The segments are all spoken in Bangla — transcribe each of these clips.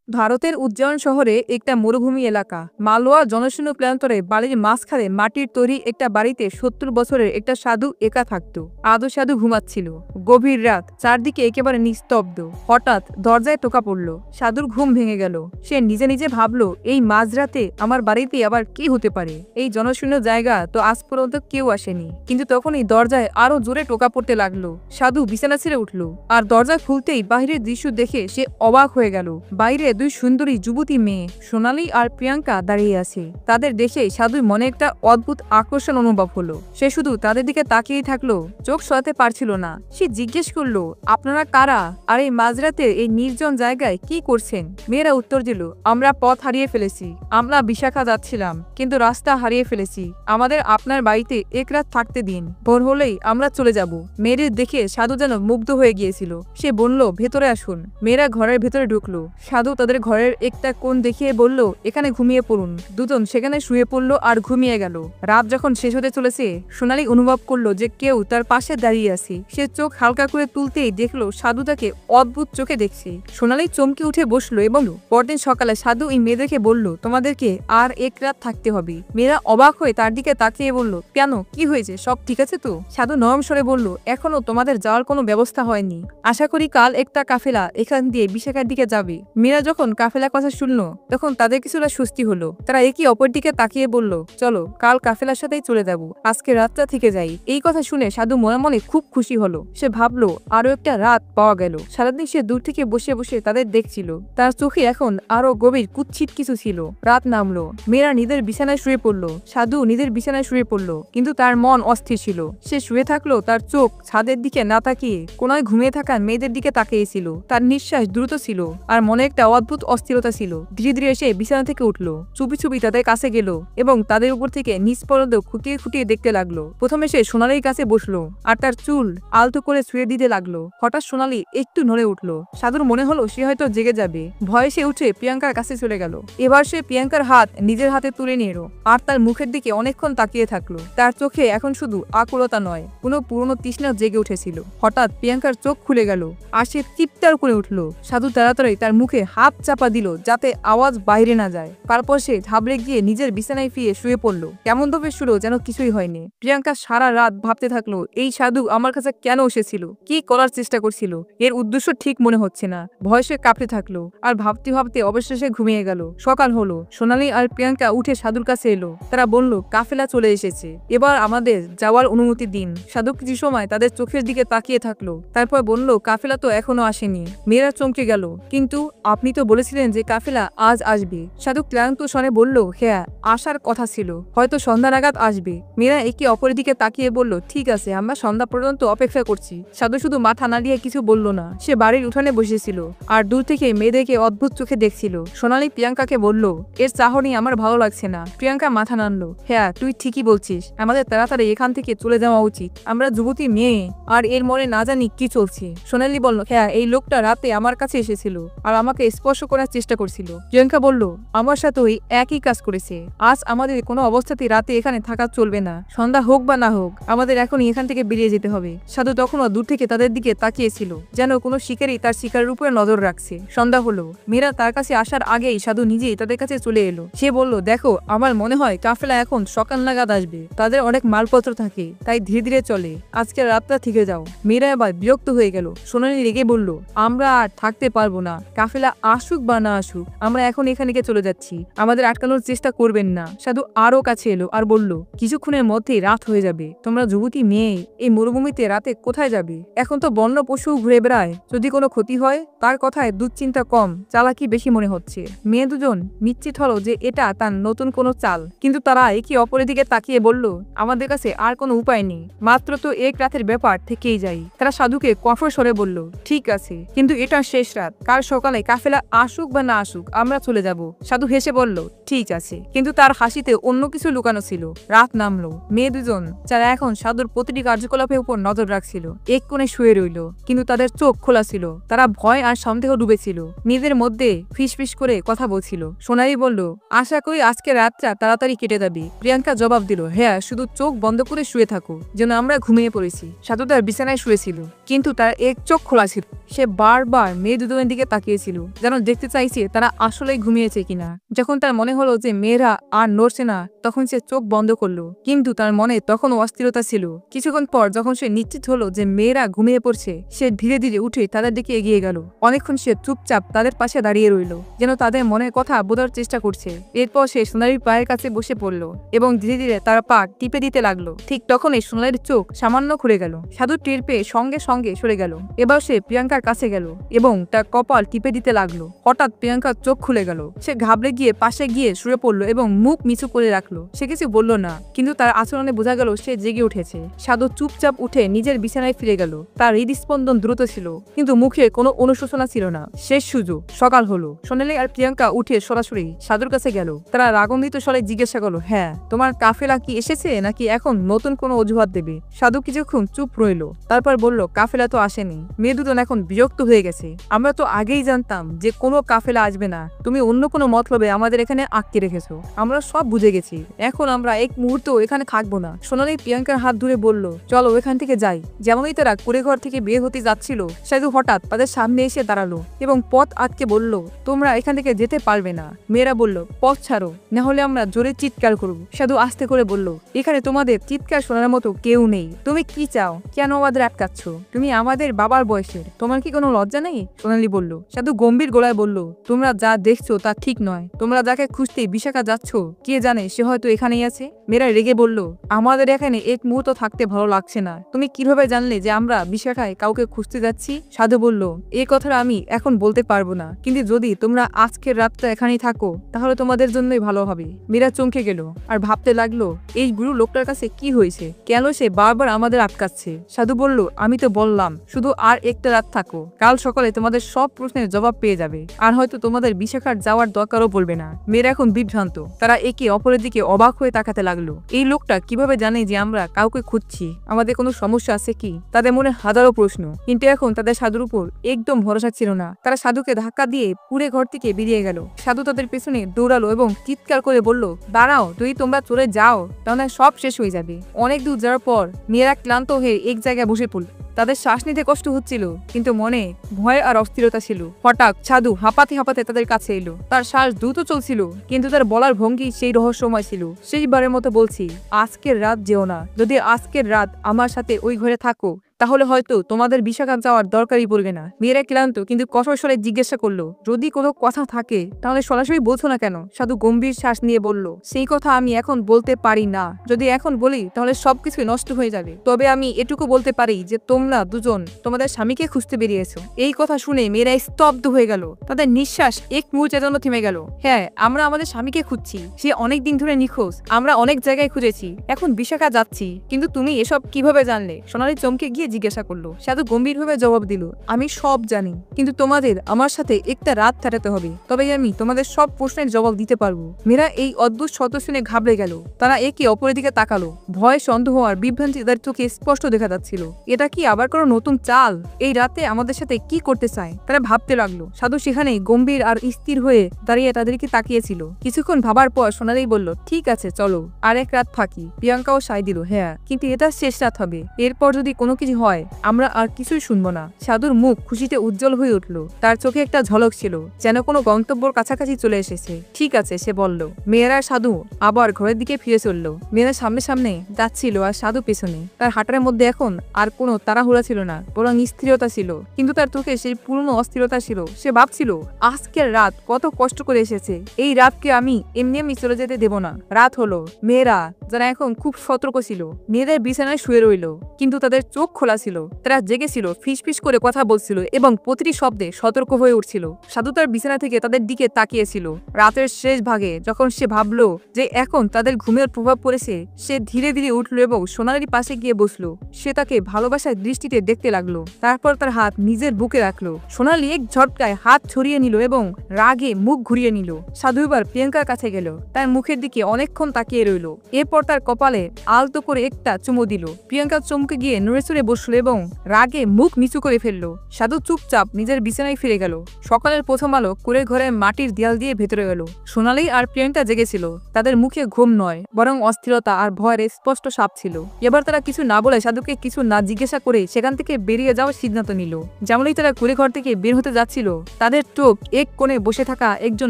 ভারতের উজ্জয়ন শহরে একটা মরুভূমি এলাকা মালওয়া জনশূন্য প্রান্তরে বাড়ির মাঝখানে মাটির তৈরি একটা বাড়িতে ৭০ বছরের একটা সাধু একা থাকত। আদৌ সাধু ঘুমাচ্ছিল। গভীর রাত, চারদিকে একেবারে নিস্তব্ধ। হঠাৎ দরজায় টোকা পড়ল। সাধুর ঘুম ভেঙে গেল। সে নিজে নিজে ভাবল, এই মাঝরাতে আমার বাড়িতে আবার কি হতে পারে? এই জনশূন্য জায়গা তো আজ পর্যন্ত কেউ আসেনি। কিন্তু তখনই দরজায় আরো জোরে টোকা পড়তে লাগলো। সাধু বিছানা ছেড়ে উঠল আর দরজা খুলতেই বাহিরের দৃশ্য দেখে সে অবাক হয়ে গেল। বাইরে দুই সুন্দরী যুবতী মেয়ে সোনালী আর প্রিয়াঙ্কা দাঁড়িয়ে আছে। তাদের দেখে সাধুর মনে একটা অদ্ভুত আকর্ষণ অনুভব হলো। সে শুধু তাদের দিকে তাকিয়েই থাকলো, চোখ সরাতে পারছিল না। সে জিজ্ঞেস করলো, আপনারা কারা? আর এই মাঝরাতে এই নির্জন জায়গায় কি করছেন? মেয়েরা উত্তর দিল, আমরা পথ হারিয়ে ফেলেছি। আমরা বিশাখা যাচ্ছিলাম, কিন্তু রাস্তা হারিয়ে ফেলেছি। আমাদের আপনার বাড়িতে এক রাত থাকতে দিন, ভোর হলেই আমরা চলে যাব। মেয়েদের দেখে সাধু যেন মুগ্ধ হয়ে গিয়েছিল। সে বলল, ভেতরে আসুন। মেয়েরা ঘরের ভেতরে ঢুকলো। সাধু তাদের ঘরের একটা কোণ দেখিয়ে বলল, এখানে ঘুমিয়ে পড়ুন। দুজন সেখানে শুয়ে পড়লো আর ঘুমিয়ে গেল। রাত যখন শেষ হতে চলেছে, সোনালী অনুভব করলো যে কেউ তার পাশে দাঁড়িয়ে আছে। সে চোখ হালকা করে তুলতেই দেখলো সাধু তাকে অদ্ভুত চোখে দেখছে। সোনালী চমকে উঠে বসলো এবং পরদিন সকালে সাধু এই মেয়েদেরকে বলল, তোমাদেরকে আর এক রাত থাকতে হবে। মেয়েরা অবাক হয়ে তার দিকে তাকিয়ে বলল, কেন, কি হয়েছে? সব ঠিক আছে তো? সাধু নরম স্বরে বলল, এখনো তোমাদের যাওয়ার কোনো ব্যবস্থা হয়নি। আশা করি কাল একটা কাফেলা এখান দিয়ে বিশাখার দিকে যাবে। মেয়েরা যখন কাফেলার কথা শুনলো, তখন তাদের কিছুটা স্বস্তি হলো। তারা একই অপর দিকে তাকিয়ে বলল, চলো কাল কাফেলার সাথেই চলে যাব, আজকে রাতটা থেকে যাই। এই কথা শুনে সাধু মনে মনে খুব খুশি হলো। সে ভাবলো, আরো একটা রাত পাওয়া গেল। সারাদিন সে দূর থেকে বসে বসে তাদের দেখছিল। তার চোখে এখন আরো গভীর কুৎসিত কিছু ছিল। রাত নামলো। মেয়েরা নিজের বিছানায় শুয়ে পড়লো। সাধু নিজের বিছানায় শুয়ে পড়লো, কিন্তু তার মন অস্থির ছিল। সে শুয়ে থাকলো, তার চোখ ছাদের দিকে না তাকিয়ে কোনায় ঘুমিয়ে থাকা মেয়েদের দিকে তাকিয়েছিল। তার নিঃশ্বাস দ্রুত ছিল আর মনে একটা অদ্ভুত অস্থিরতা ছিল। ধীরে ধীরে সে বিছানা থেকে উঠলো, চুপি চুপি তাদের কাছে গেল এবং তাদের উপর থেকে নিচ পর্যন্ত খুঁটিয়ে খুঁটিয়ে দেখতে লাগলো। প্রথমে সে সোনালীর কাছে বসলো আর তার চুল আলতো করে ছুঁয়ে দিতে লাগলো। হঠাৎ সোনালী একটু নড়ে উঠলো। সাধুর মনে হলো সে হয়তো জেগে যাবে। ভয়ে সে উঠে প্রিয়াঙ্কার কাছে চলে গেল। এবার সে প্রিয়াঙ্কার হাত নিজের হাতে তুলে নিল আর তার মুখের দিকে অনেকক্ষণ তাকিয়ে থাকলো। তার চোখে এখন শুধু আকুলতা নয়, কোনো পুরনো তৃষ্ণা জেগে উঠেছিল। হঠাৎ প্রিয়াঙ্কার চোখ খুলে গেল আর সে চিৎকার করে উঠলো। সাধু তাড়াতাড়ি তার মুখে হাত চাপা দিল যাতে আওয়াজ বাইরে না যায়। তারপর সে ঘাবড়ে গিয়ে নিজের বিছানায় ফিরে শুয়ে পড়লো। কেমন ভাবে শুলো যেন কিছুই হয়নি। প্রিয়াঙ্কা সারা রাত ভাবতে থাকলো, এই সাধু আমার কাছে কেন এসেছিল, কি করার চেষ্টা করছিল, এর উদ্দেশ্য ঠিক মনে হচ্ছে না। ভয় সে কাঁপতে থাকলো আর ভাবতে ভাবতে অবশেষে ঘুমিয়ে গেল। সকাল হলো। সোনালী আর প্রিয়াঙ্কা উঠে সাধুর কাছে এলো। তারা বলল, কাফেলা চলে এসেছে, এবার আমাদের যাওয়ার অনুমতি দিন। সাধু কিছু সময় তাদের চোখের দিকে তাকিয়ে থাকলো, তারপর বলল, কাফেলা তো এখনো আসেনি। মেয়েরা চমকে গেল, কিন্তু আপনি তো বলেছিলেন যে কাফেলা আজ আসবে। সাধু ক্লান্ত স্বরে বলল, হ্যাঁ, আসার কথা ছিল, হয়তো সন্ধ্যা নাগাদ আসবে। মেয়েরা একে অপরের দিকে তাকিয়ে বলল, ঠিক আছে, আমরা সন্ধ্যা পর্যন্ত অপেক্ষা করছি। সাধু শুধু মাথা নাড়িয়ে কিছু বলল না। সে বাড়ির উঠানে বসেছিল আর দূর থেকে মেয়েদেরকে অদ্ভুত চোখে দেখছিল। সোনালী প্রিয়াঙ্কাকে বলল, এর চাহনি আমার ভালো লাগছে না। প্রিয়াঙ্কা মাথা নাড়ল, হ্যাঁ, তুই ঠিকই বলছিস, আমাদের তাড়াতাড়ি এখান থেকে চলে যাওয়া উচিত। আমরা যুবতী মেয়ে আর এর মনে না জানি কি চলছে। সোনালী বলল, হ্যাঁ, এই লোকটা রাতে আমার কাছে এসেছিল আর আমাকে স্পর্শ করার চেষ্টা করছিল। প্রিয়াঙ্কা বলল, আমার সাথে ওই একই কাজ করেছে। আজ আমাদের কোনো অবস্থাতেই রাতে এখানে থাকা চলবে না। সন্ধ্যা হোক বা না হোক, আমাদের এখনই এখান থেকে বেরিয়ে যেতে হবে। সাধু তখনও দূর থেকে তাদের দিকে তাকিয়েছিল, যেন কোনো শিকারী তার শিকারের উপরে নজর রাখছে। সন্ধ্যা হলো। মেয়েরা তার কাছে আসার আগেই সাধু নিজেই তাদের কাছে চলে এলো। সে বলল, দেখো, আমার মনে হয় কাফেলা এখন সকাল নাগাদ আসবে। তাদের অনেক মালপত্র থাকে, তাই ধীরে ধীরে চলে। আজকে রাতটা থেকে যাও। মেয়েরা এবার বিরক্ত হয়ে গেল। সোনালী রেগে বলল, আমরা আর থাকতে পারবো না। কাফেলা আসুক বা না আসুক, আমরা এখন এখান থেকে চলে যাচ্ছি। আমাদের আটকানোর চেষ্টা করবেন না। সাধু আরো কাছে এলো আর বলল, কিছুক্ষণের মধ্যেই রাত হয়ে যাবে। তোমরা যুবতী মেয়ে এই মরুভূমিতে রাতে কোথায় যাবে? এখন তো বন্য পশু ঘুরে বেড়ায়, যদি কোনো ক্ষতি হয়। তার কথায় দুশ্চিন্তা কম, চালাকি বেশি মনে হচ্ছে। মেয়ে দুজন নিশ্চিত হলো যে এটা তার নতুন কোনো চাল, কিন্তু তারা একে অপরের দিকে তাকিয়ে বলল, আমাদের কাছে আর কোনো উপায় নেই, মাত্র তো এক রাতের ব্যাপার, থেকেই যাই। তারা সাধুকে কঠোর স্বরে বলল, ঠিক আছে, কিন্তু এটা শেষ রাত। কাল সকালে কাফেলা আসুক বা না আসুক, আমরা চলে যাব। সাধু হেসে বলল, ঠিক আছে, কিন্তু তার হাসিতে অন্য কিছু লুকানো ছিল। রাত নামলো। মেয়ে দুজন, যারা এখন সাধুর প্রতিটি কার্যকলাপের উপর নজর রাখছিল, এক কোণে শুয়ে রইল, কিন্তু তাদের চোখ খোলা ছিল। তারা ভয় আর সন্দেহ ডুবেছিল। নিজেদের মধ্যে ফিসফিস করে কথা বলছিল। সোনালী বলল, আশা করি আজকে রাতটা তাড়াতাড়ি কেটে যাবে। প্রিয়াঙ্কা জবাব দিল, হ্যাঁ, শুধু চোখ বন্ধ করে শুয়ে থাকো, যেন আমরা ঘুমিয়ে পড়েছি। সাধু তার বিছানায় শুয়েছিল, কিন্তু তার এক চোখ খোলা ছিল। সে বারবার মেয়ে দুজনের দিকে তাকিয়েছিল, যেন দেখতে চাইছে তারা আসলেই ঘুমিয়েছে কিনা। যখন তার মনে হলো যে মেয়েরা আর নড়ছে না, তখন সে চোখ বন্ধ করলো, কিন্তু তার মনে তখনও অস্থিরতা ছিল। কিছুক্ষণ পর যখন সে নিশ্চিত হলো যে মেয়েরা ঘুমিয়ে পড়ছে, সে ধীরে ধীরে উঠে তাদের দিকে এগিয়ে গেল। অনেকক্ষণ সে চুপচাপ তাদের পাশে দাঁড়িয়ে রইল, যেন তাদের মনের কথা বোঝার চেষ্টা করছে। এরপর সে সোনালির পায়ের কাছে বসে পড়লো এবং ধীরে ধীরে তার পা টিপে দিতে লাগলো। ঠিক তখনই সোনালির চোখ সামান্য খুলে গেল। সাধু টের পেয়ে সঙ্গে সঙ্গে সরে গেল। এবার সে প্রিয়াঙ্কার কাছে গেল এবং তার কপাল টিপে দিতে লাগলো। হঠাৎ প্রিয়াঙ্কার চোখ খুলে গেল। সে ঘাবড়ে গিয়ে পাশে গিয়ে শুয়ে পড়লো এবং মুখ নিচু করে রাখলো। সে কিছু বলল না, কিন্তু তার আচরণে বোঝা গেল সে জেগে উঠেছে। সাধু চুপচাপ উঠে নিজের বিছানায় ফিরে গেল। তার হৃদস্পন্দন দ্রুত ছিল, কিন্তু মুখে কোনো অনুশোচনা ছিল না। শেষ সুযোগ। সকাল হলো। সোনালি আর প্রিয়াঙ্কা উঠে সরাসরি সাধুর কাছে গেল। তারা রাগান্বিত স্বরে জিজ্ঞাসা করলো, হ্যাঁ, তোমার কাফেলা কি এসেছে নাকি এখন নতুন কোনো অজুহাত দেবে? সাধু কিছুক্ষণ চুপ রইল, তারপর বলল, কাফেলা তো আসেনি। মেয়ে দুজন এখন বিরক্ত হয়ে গেছে। আমরা তো আগেই জানতাম যে কোনো কাফেলা আসবে না। তুমি অন্য কোনো মতলবে আমাদের এখানে আটকে রেখেছো। আমরা সব বুঝে গেছি। এখন আমরা এক মুহূর্ত এখানে থাকবো না। সোনালি প্রিয়াঙ্কার হাত ধরে বলল, চলো এখান থেকে যাই। যেমনই তারা কুড়েঘর থেকে বের হতে যাচ্ছিল, সাধু হঠাৎ তাদের সামনে এসে দাঁড়ালো এবং পথ আটকে বলল, তোমরা এখান থেকে যেতে পারবে না। মেয়েরা বলল, পথ ছাড়ো, না হলে আমরা জোরে চিৎকার করব। সাধু আস্তে করে বলল, এখানে তোমাদের চিৎকার শোনার মতো কেউ নেই। তুমি কি চাও? কেন আমাদের আটকাচ্ছ? তুমি আমাদের বাবার বয়সের, তোমার কি কোনো লজ্জা নেই? সোনালি বলল। সাধু গম্ভীর গলায় বলল, তোমরা যা দেখছো তা ঠিক নয়। তোমরা যাকে খুঁজতে বিশাখা যাচ্ছ, কে জানে সে হয়তো এখানেই আছে। মেয়েরা রেগে বলল, আমাদের এখানে এক মুহূর্ত থাকতে ভালো লাগছে না। তুমি কিভাবে জানলে যে আমরা বিশাখায় কাউকে খুঁজতে যাচ্ছি? সাধু বলল, এই কথাটা আমি এখন বলতে পারবো না, কিন্তু যদি তোমরা আজকের রাতটা এখানেই থাকো তাহলে তোমাদের জন্যই ভালো হবে। মেয়েরা চমকে গেল আর ভাবতে লাগলো, এই বুড়ো লোকটার কাছে কি হয়েছে? কেন সে বারবার আমাদের আটকাচ্ছে? সাধু বলল, আমি তো বললাম শুধু আর একটা রাত থাকো। কাল সকালে তোমাদের সব প্রশ্নের জবাব পেয়ে যাবে, আর হয়তো তোমাদের বিশাখার যাওয়ার দরকারও পড়বে না। মেয়েরা এখন বিভ্রান্ত। তারা একে অপরের দিকে অবাক হয়ে তাকাতে লাগলো। এই লোকটা কিভাবে জানে যে আমরা কাউকে খুঁজছি? আমাদের কোনো সমস্যা আছে কি? তাদের মনে হাজারো প্রশ্ন, কিন্তু এখন তাদের সাধুর উপর একদম ভরসা ছিল না। তারা সাধুকে ধাক্কা দিয়ে পুরে ঘর থেকে বেরিয়ে গেল। সাধু তাদের পেছনে দৌড়ালো এবং চিৎকার করে বলল, দাঁড়াও, যদি তোমরা চলে যাও তাহলে সব শেষ হয়ে যাবে। অনেক দূর যাওয়ার পর মেয়েরা ক্লান্ত হয়ে এক জায়গায় বসে পড়ল। তাদের শ্বাস নিতে কষ্ট হচ্ছিল, কিন্তু মনে ভয় আর অস্থিরতা ছিল। হঠাৎ সাধু হাঁপাতে হাঁপাতে তাদের কাছে এলো। তার শ্বাস দ্রুত চলছিল, কিন্তু তার বলার ভঙ্গি সেই রহস্যময় ছিল। শেষবারের মতো বলছি, আজকের রাত যেও না। যদি আজকের রাত আমার সাথে ওই ঘরে থাকো তাহলে হয়তো তোমাদের বিশাখা যাওয়ার দরকারই পড়বে না। মেয়েরা ক্লান্ত কিন্তু কঠোর স্বরে জিজ্ঞাসা করলো, যদি কোনো কথা থাকে তাহলে সরাসরি বলছো না কেন? সাধু গম্ভীর শ্বাস নিয়ে বলল, সেই কথা আমি এখন বলতে পারি না। যদি এখন বলি তাহলে সবকিছু নষ্ট হয়ে যাবে। তবে আমি এটুকু বলতে পারি যে তোমরা দুজন তোমাদের স্বামীকে খুঁজতে বেরিয়েছো। এই কথা শুনে মেয়েরা স্তব্ধ হয়ে গেল। তাদের নিঃশ্বাস এক মুহূর্তের জন্য থেমে গেল। হ্যাঁ, আমরা আমাদের স্বামীকে খুঁজছি। সে অনেক দিন ধরে নিখোঁজ। আমরা অনেক জায়গায় খুঁজেছি। এখন বিশাখা যাচ্ছি। কিন্তু তুমি এসব কিভাবে জানলে? সোনালি চমকে গিয়ে জিজ্ঞাসা করলো। সাধু গম্ভীরভাবে জবাব দিল, আমি সব জানি, কিন্তু তোমাদের আমার সাথে একটা রাত কাটাতে হবে, তবেই আমি তোমাদের সব প্রশ্নের জবাব দিতে পারবো। মেয়েরা এই অদ্ভুত শব্দ শুনে ঘাবড়ে গেল। তারা একে অপরের দিকে তাকালো। ভয়, সন্দেহ আর বিভ্রান্তি তাদের চোখে স্পষ্ট দেখা যাচ্ছিল। এটা কি আবার কোনো নতুন চাল? এই রাতে আমাদের সাথে কি করতে চায়? তারা ভাবতে লাগলো। সাধু সেখানেই গম্ভীর আর স্থির হয়ে দাঁড়িয়ে তাদেরকে তাকিয়েছিল। কিছুক্ষণ ভাবার পর সোনালি বলল, ঠিক আছে, চলো আর এক রাত থাকি। প্রিয়াঙ্কাও সায় দিল, হ্যাঁ, কিন্তু এটা শেষ রাত হবে। এরপর যদি কোনো কিছু হয় আমরা আর কিছুই শুনবো না। সাধুর মুখ খুশিতে উজ্জ্বল হয়ে উঠল। তার চোখে একটা ঝলক ছিল, যেন কোনো গন্তব্যর কাছাকাছি চলে এসেছে। ঠিক আছে, সে বলল। মেয়েরা সাধু আবার ঘরের দিকে ফিরে চলল। মেয়েরা সামনে সামনে যাচ্ছিল আর সাধু পেছনে। তার হাঁটার মধ্যে এখন আর কোনো তাড়াহুড়া ছিল না, বরং স্থিরতা ছিল। কিন্তু তার চোখে সেই পুরনো অস্থিরতা ছিল। সে ভাবছিল, আজকের রাত কত কষ্ট করে এসেছে। এই রাতকে আমি এমনি এমনি চলে যেতে দেব না। রাত হলো। মেয়েরা, যারা এখন খুব সতর্ক ছিল, মেয়েদের বিছানায় শুয়ে রইল, কিন্তু তাদের চোখ খোলা ছিল। তারা জেগেছিল, ফিসফিস করে কথা বলছিল এবং প্রতিটি শব্দে সতর্ক হয়ে উঠছিল। সাধু তার বিছানা থেকে তাদের দিকে তাকিয়েছিল। রাতের শেষ ভাগে যখন সে ভাবলো যে এখন তাদের ঘুমের প্রভাব পড়েছে, সে ধীরে ধীরে উঠল এবং সোনালির পাশে গিয়ে বসলো। সে তাকে ভালোবাসার দৃষ্টিতে দেখতে লাগলো। তারপর তার হাত নিজের বুকে রাখলো। সোনালি এক ঝটকায় হাত ছড়িয়ে নিল এবং রাগে মুখ ঘুরিয়ে নিল। সাধু এবার প্রিয়াঙ্কার কাছে গেল। তার মুখের দিকে অনেকক্ষণ তাকিয়ে রইল। এরপর তার কপালে আলতো করে একটা চুমু দিল। প্রিয়াঙ্কা চমকে গিয়ে নড়ে চড়ে বসলো এবং রাগে মুখ নিচু করে ফেললো। সাধু চুপচাপ নিজের বিছানায় ফিরে গেল। সকালের প্রথম আলো কুলের ঘরে মাটির দেয়াল দিয়ে ভেতরে গেল। সোনালী আর প্রিয়াঙ্কা জেগেছিল। তাদের মুখে ঘুম নয়, বরং অস্থিরতা আর ভয়ের স্পষ্ট ছাপ ছিল। এবার তারা কিছু না বলে, সাধুকে কিছু না জিজ্ঞাসা করে সেখান থেকে বেরিয়ে যাওয়ার সিদ্ধান্ত নিল। যেমনই তারা কুলে ঘর থেকে বের হতে যাচ্ছিল, তাদের চোখ এক কোণে বসে থাকা একজন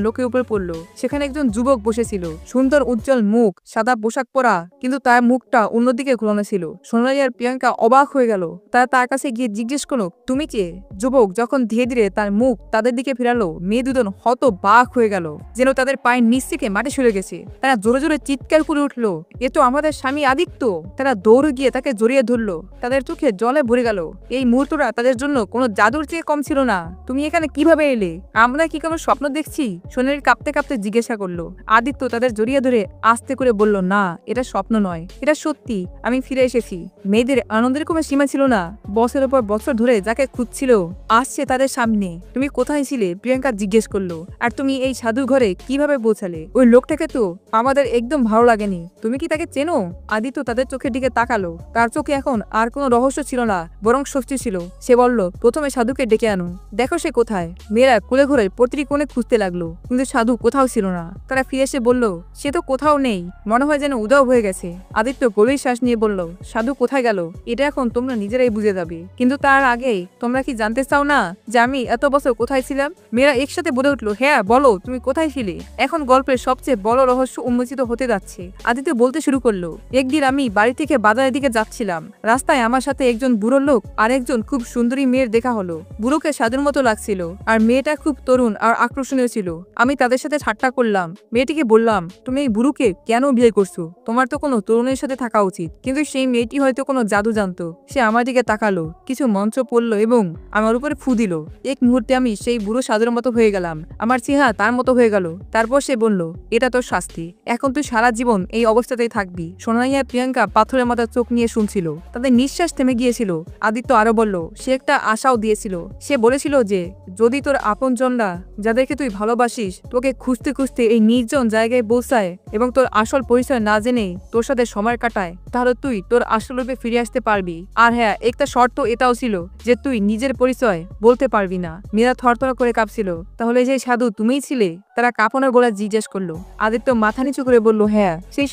লোকের উপর পড়ল। সেখানে একজন যুবক বসেছিল, সুন্দর উজ্জ্বল মুখ, সাদা পোশাক পরা, কিন্তু তার মুখটা অন্যদিকে ঘোরানো ছিল। সোনালী আর প্রিয়াঙ্কা অবাক হয়ে গেল। তারা তার কাছে গিয়ে জিজ্ঞেস করলো, তুমি কে? যুবক যখন ধীরে ধীরে তার মুখ তাদের দিকে ফেরালো, মেয়ে দুজন হতবাক হয়ে গেল, যেন তাদের পায়ের নিচ থেকে মাটি সরে গেছে। তারা জোরে জোরে চিৎকার করে উঠলো, এ তো আমাদের স্বামী আদিত্য। তারা দৌড়ে গিয়ে তাকে জড়িয়ে ধরলো। তাদের চোখে জলে ভরে গেল। এই মুহূর্তটা তাদের জন্য কোনো জাদুর চেয়ে কম ছিল না। তুমি এখানে কিভাবে এলে? আমরা কি কোনো স্বপ্ন দেখছি? সোনালী কাঁপতে কাঁপতে জিজ্ঞাসা করলো। আদিত্য তাদের জড়িয়ে ধরে আস্তে করে বলল, না, এটা স্বপ্ন নয়, এটা সত্যি। আমি ফিরে এসেছি। মেয়েদের আনন্দের কোনো সীমা ছিল না। বছরের পর বছর ধরে যাকে খুঁজছিল আসছে তাদের সামনে। তুমি কোথায় ছিলে? প্রিয়াঙ্কা জিজ্ঞেস করলো। আর তুমি এই সাধু ঘরে কিভাবে পৌঁছালে? ওই লোকটাকে তো আমাদের একদম ভালো লাগেনি। তুমি কি তাকে চেনো? আদিত্য তাদের চোখের দিকে তাকালো। তার চোখে এখন আর কোনো রহস্য ছিল না, বরং স্বস্তি ছিল। সে বলল, প্রথমে সাধুকে ডেকে আনো, দেখো সে কোথায়। মেয়েরা কুলে ঘরে প্রতিটি কোণে খুঁজতে লাগলো, কিন্তু সাধু কোথাও ছিল না। তারা ফিরে এসে বলল, সে তো কোথাও নেই, মনে হয় যেন উধাও হয়ে গেছে। আদিত্য গভীর শ্বাস নিয়ে বলল, সাধু কোথায় গেল এটা এখন তোমরা নিজেরাই বুঝে যাবে, কিন্তু তার আগে তোমরা কি জানতে চাও না যে আমি এত বছর কোথায় ছিলাম? মেয়েরা একসাথে বলে উঠলো, হ্যাঁ বলো, তুমি কোথায় ছিলে? এখন গল্পের সবচেয়ে বড় রহস্য উন্মোচিত হতে যাচ্ছে। আদিত্য বলতে শুরু করলো, একদিন আমি বাড়ি থেকে বাজারের দিকে যাচ্ছিলাম। রাস্তায় আমার সাথে একজন বুড়ো লোক আর একজন খুব সুন্দরী মেয়ের দেখা হলো। বুড়োকে সাধুর মতো লাগছিল, আর মেয়েটা খুব তরুণ আর আকর্ষণীয় ছিল। আমি তাদের সাথে ঠাট্টা করলাম। মেয়েটিকে বললাম, তুমি এই বুড়োকে কেন বিয়ে করছো? তোমার তো কোনো তরুণের সাথে থাকা উচিত। কিন্তু সেই মেয়েটি হয়তো কোনো জাদু জানতো। সে আমার দিকে তাকালো, কিছু মন্ত্র পড়লো এবং আমার উপরে ফু দিল। এক মুহূর্তে আমি সেই বুড়ো সাধুর মতো হয়ে গেলাম। আমার চেহারা তার মতো হয়ে গেল। তারপর সে বলল, এটা তোর শাস্তি। এখন তুই সারা জীবন এই অবস্থাতেই থাকবি। সোনালী আর প্রিয়াঙ্কা পাথরের মাথার চোখ নিয়ে শুনছিল। তাদের নিঃশ্বাস থেমে গিয়েছিল। আদিত্য আরো বলল, সে একটা আশাও দিয়েছিল। সে বলেছিল যে যদি তোর আপনজনরা, যাদেরকে তুই ভালোবাসিস, তোকে খুঁজতে খুঁজতে এই নির্জন জায়গায় পৌঁছায় এবং তোর আসল পরিচয় না জেনে তোর সাথে সময় কাটায়, তাহলে তুই তোর আসল রূপে ফিরে আসতে পারবি। আর হ্যাঁ, একটা শর্ত এটাও ছিল যে তুই নিজের পরিচয় বলতে পারবি না। মীরা থরথর করে কাঁপছিল। তাহলে যে সাধু তুমিই ছিলে? তারা কাঁপানোর গলায় জিজ্ঞেস করলো। আদিত্য মাথা নিচু করে বলল, হ্যাঁ, সেই